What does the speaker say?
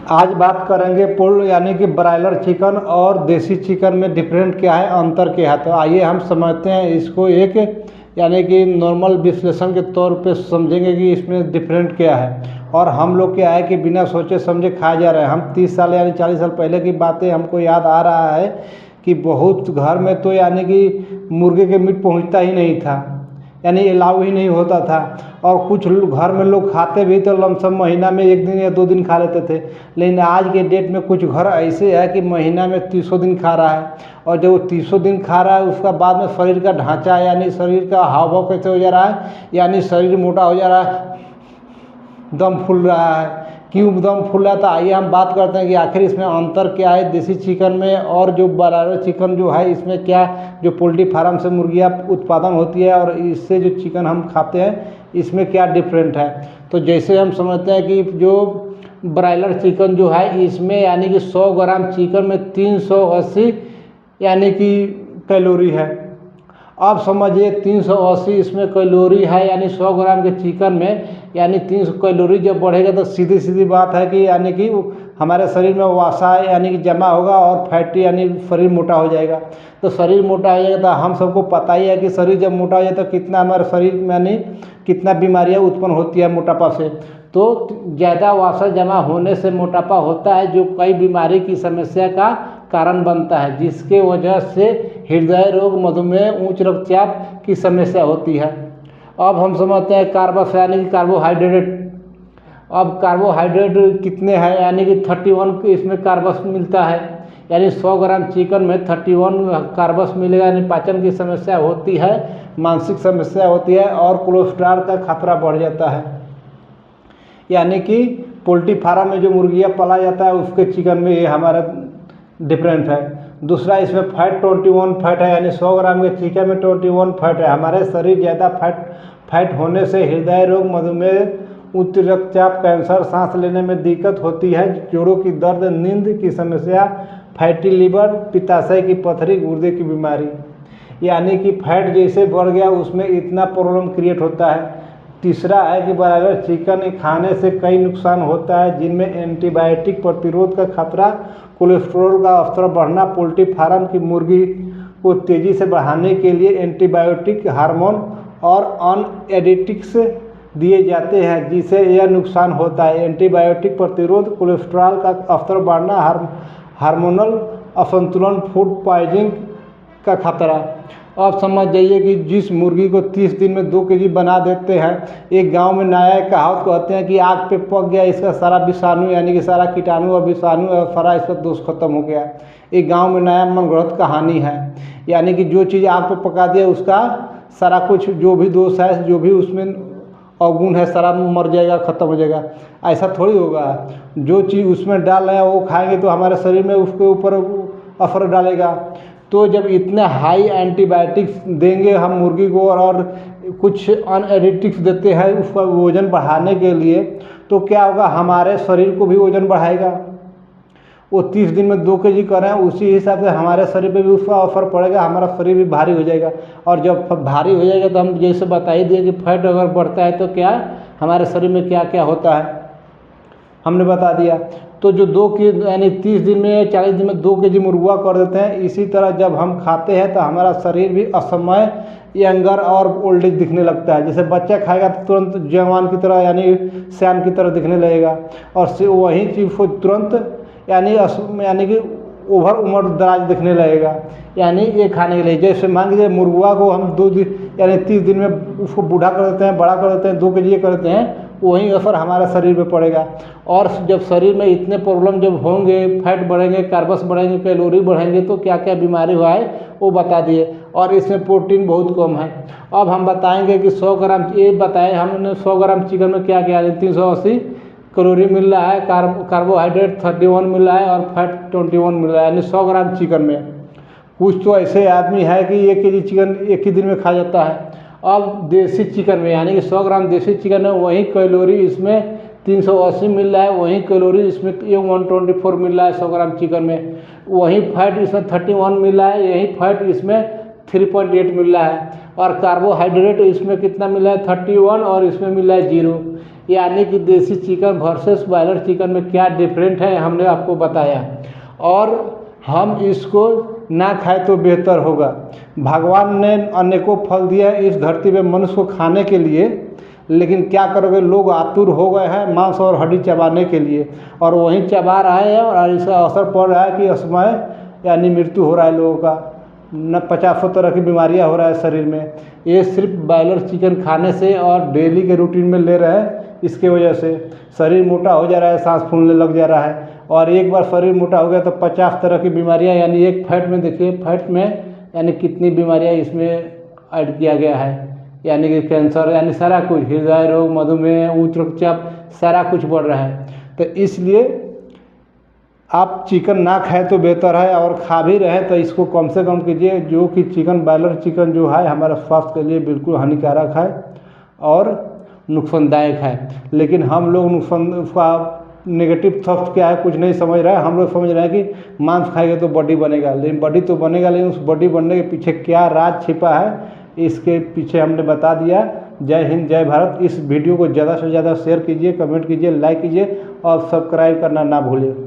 आज बात करेंगे पुल यानी कि ब्रायलर चिकन और देसी चिकन में डिफरेंट क्या है, अंतर क्या है। तो आइए हम समझते हैं इसको एक यानी कि नॉर्मल विश्लेषण के तौर पे समझेंगे कि इसमें डिफरेंट क्या है। और हम लोग क्या है कि बिना सोचे समझे खाए जा रहे हैं। हम 30 साल यानी 40 साल पहले की बातें हमको याद आ रहा है कि बहुत घर में तो यानी कि मुर्गे के मीट पहुंचता ही नहीं था, यानी अलाउ ही नहीं होता था। और कुछ घर में लोग खाते भी तो लमसम महीना में 1 दिन या 2 दिन खा लेते थे। लेकिन आज के डेट में कुछ घर ऐसे है कि महीना में 30 दिन खा रहा है। और जब वो 30 दिन खा रहा है उसका बाद में शरीर का ढांचा यानी शरीर का हाव भाव कैसे हो जा रहा है, यानी शरीर मोटा हो जा रहा है, दम फूल रहा है। क्यों दम फूल रहा है, तो आइए हम बात करते हैं कि आखिर इसमें अंतर क्या है देसी चिकन में और जो ब्रायलर चिकन जो है इसमें क्या, जो पोल्ट्री फार्म से मुर्गियाँ उत्पादन होती है और इससे जो चिकन हम खाते हैं इसमें क्या डिफरेंट है। तो जैसे हम समझते हैं कि जो ब्रायलर चिकन जो है इसमें यानी कि 100 ग्राम चिकन में 380 यानी कि कैलोरी है। अब समझिए 380 इसमें कैलोरी है, यानी 100 ग्राम के चिकन में यानी 300 कैलोरी जब बढ़ेगा तो सीधी सीधी बात है कि यानी कि हमारे शरीर में वसा यानी कि जमा होगा और फैटी यानी शरीर मोटा हो जाएगा। तो शरीर मोटा हो जाएगा तो हम सबको पता ही है कि शरीर जब मोटा हो जाए तो कितना हमारे शरीर में यानी कितना बीमारियां उत्पन्न होती है मोटापा से। तो ज़्यादा वसा जमा होने से मोटापा होता है जो कई बीमारी की समस्या का कारण बनता है, जिसके वजह से हृदय रोग, मधुमेह, उच्च रक्तचाप की समस्या होती है। अब हम समझते हैं कार्बस यानी कि कार्बोहाइड्रेट। अब कार्बोहाइड्रेट कितने हैं, यानी कि 31 इसमें कार्बस मिलता है, यानी 100 ग्राम चिकन में 31 कार्बस मिलेगा। यानी पाचन की समस्या होती है, मानसिक समस्या होती है और कोलेस्ट्रॉल का खतरा बढ़ जाता है। यानी कि पोल्ट्री फार्म में जो मुर्गियाँ पाला जाता है उसके चिकन में ये हमारा डिफरेंट है। दूसरा इसमें फैट 21 फैट है, यानी 100 ग्राम के चिकन में 21 फैट है। हमारे शरीर ज़्यादा फैट होने से हृदय रोग, मधुमेह, उच्च रक्तचाप, कैंसर, सांस लेने में दिक्कत होती है, जोड़ों की दर्द, नींद की समस्या, फैटी लीवर, पित्ताशय की पथरी, गुर्दे की बीमारी। यानी कि फैट जैसे बढ़ गया उसमें इतना प्रॉब्लम क्रिएट होता है। तीसरा है कि ब्रायलर चिकन खाने से कई नुकसान होता है, जिनमें एंटीबायोटिक प्रतिरोध का खतरा, कोलेस्ट्रॉल का स्तर बढ़ना। पोल्ट्री फार्म की मुर्गी को तेज़ी से बढ़ाने के लिए एंटीबायोटिक, हार्मोन और अनएडिटिक्स दिए जाते हैं, जिससे यह नुकसान होता है। एंटीबायोटिक प्रतिरोध, कोलेस्ट्रॉल का स्तर बढ़ना, हार्मोनल असंतुलन, फूड पॉइजनिंग का खतरा। अब समझ जाइए कि जिस मुर्गी को 30 दिन में 2 केजी बना देते हैं, एक गांव में नया कहावत कहते हैं कि आग पे पक गया इसका सारा विषाणु, यानी कि सारा कीटाणु और विषाणु और सारा इसका दोष खत्म हो गया। एक गांव में नया मनगढ़ंत कहानी है, यानी कि जो चीज़ आग पे पका दिया उसका सारा कुछ जो भी दोष है, जो भी उसमें अवगुण है, सारा मर जाएगा, ख़त्म हो जाएगा। ऐसा थोड़ी होगा। जो चीज़ उसमें डाल रहे हैं वो खाएंगे तो हमारे शरीर में उसके ऊपर असर डालेगा। तो जब इतने हाई एंटीबायोटिक्स देंगे हम मुर्गी को और कुछ अनएडिटिक्स देते हैं उसका वज़न बढ़ाने के लिए, तो क्या होगा, हमारे शरीर को भी वज़न बढ़ाएगा। वो 30 दिन में 2 केजी कर रहे हैं, उसी हिसाब से हमारे शरीर पे भी उसका असर पड़ेगा, हमारा शरीर भी भारी हो जाएगा। और जब भारी हो जाएगा तो हम जैसे बता ही दिए कि फैट अगर बढ़ता है तो क्या हमारे शरीर में क्या क्या होता है हमने बता दिया। तो जो 2 के यानी 30 दिन में 40 दिन में 2 केजी मुर्गा कर देते हैं। इसी तरह जब हम खाते हैं तो हमारा शरीर भी असमय, यंगर और ओल्ड एज दिखने लगता है। जैसे बच्चा खाएगा तो तुरंत जवान की तरह यानी सयान की तरह दिखने लगेगा, और वही चीज़ को तुरंत यानी कि ओवर उम्र दराज दिखने लगेगा। यानी ये खाने के लिए जैसे मान लीजिए मुर्गा को हम 2 दिन यानी 30 दिन में उसको बूढ़ा कर देते हैं, बड़ा कर देते हैं, 2 केजी कर देते हैं, वही असर हमारे शरीर पे पड़ेगा। और जब शरीर में इतने प्रॉब्लम जब होंगे, फैट बढ़ेंगे, कार्बस बढ़ेंगे, कैलोरी बढ़ेंगे, तो क्या क्या बीमारी हुआ है वो बता दिए। और इसमें प्रोटीन बहुत कम है। अब हम बताएंगे कि 100 ग्राम ये बताए हमने 100 ग्राम चिकन में क्या क्या है। 380 कैलोरी मिल रहा है, कार्बोहाइड्रेट 31 मिल रहा है और फैट 21 मिल रहा है, यानी 100 ग्राम चिकन में। कुछ तो ऐसे आदमी है कि 1 केजी चिकन एक ही दिन में खा जाता है। अब देसी चिकन में यानी कि 100 ग्राम देसी चिकन में वही कैलोरी इसमें 380 मिल रहा है, वही कैलोरी इसमें 124 मिल रहा है 100 ग्राम चिकन में। वही फैट इसमें 31 मिल रहा है, यही फैट इसमें 3.8 मिल रहा है। और कार्बोहाइड्रेट इसमें कितना मिल रहा है 31 और इसमें मिल रहा है 0। यानी कि देसी चिकन वर्सेस बॉयलर चिकन में क्या डिफरेंट है हमने आपको बताया, और हम इसको ना खाए तो बेहतर होगा। भगवान ने अनेकों फल दिया है इस धरती पे मनुष्य को खाने के लिए, लेकिन क्या करोगे, लोग आतुर हो गए हैं मांस और हड्डी चबाने के लिए, और वहीं चबा रहे हैं और इसका असर पड़ रहा है कि असमय यानी मृत्यु हो रहा है लोगों का, न 50 तरह की बीमारियां हो रहा है शरीर में। ये सिर्फ बॉयलर चिकन खाने से और डेली के रूटीन में ले रहे हैं, इसके वजह से शरीर मोटा हो जा रहा है, सांस फूलने लग जा रहा है, और एक बार शरीर मोटा हो गया तो 50 तरह की बीमारियां, यानी एक फैट में देखिए, फैट में यानी कितनी बीमारियां इसमें ऐड किया गया है, यानी कि कैंसर, यानी सारा कुछ, हृदय रोग, मधुमेह, उच्च रक्तचाप, सारा कुछ बढ़ रहा है। तो इसलिए आप चिकन ना खाएं तो बेहतर है, और खा भी रहें तो इसको कम से कम कीजिए, जो कि चिकन बॉयलर चिकन जो है हमारे स्वास्थ्य के लिए बिल्कुल हानिकारक है और नुकसानदायक है। लेकिन हम लोग नुकसान उसका नेगेटिव थॉट क्या है कुछ नहीं समझ रहे हैं। हम लोग समझ रहे हैं कि मांस खाएंगे तो बॉडी बनेगा, लेकिन बॉडी तो बनेगा, लेकिन उस बॉडी बनने के पीछे क्या राज छिपा है, इसके पीछे हमने बता दिया। जय हिंद, जय भारत। इस वीडियो को ज़्यादा से ज़्यादा शेयर कीजिए, कमेंट कीजिए, लाइक कीजिए और सब्सक्राइब करना ना भूलें।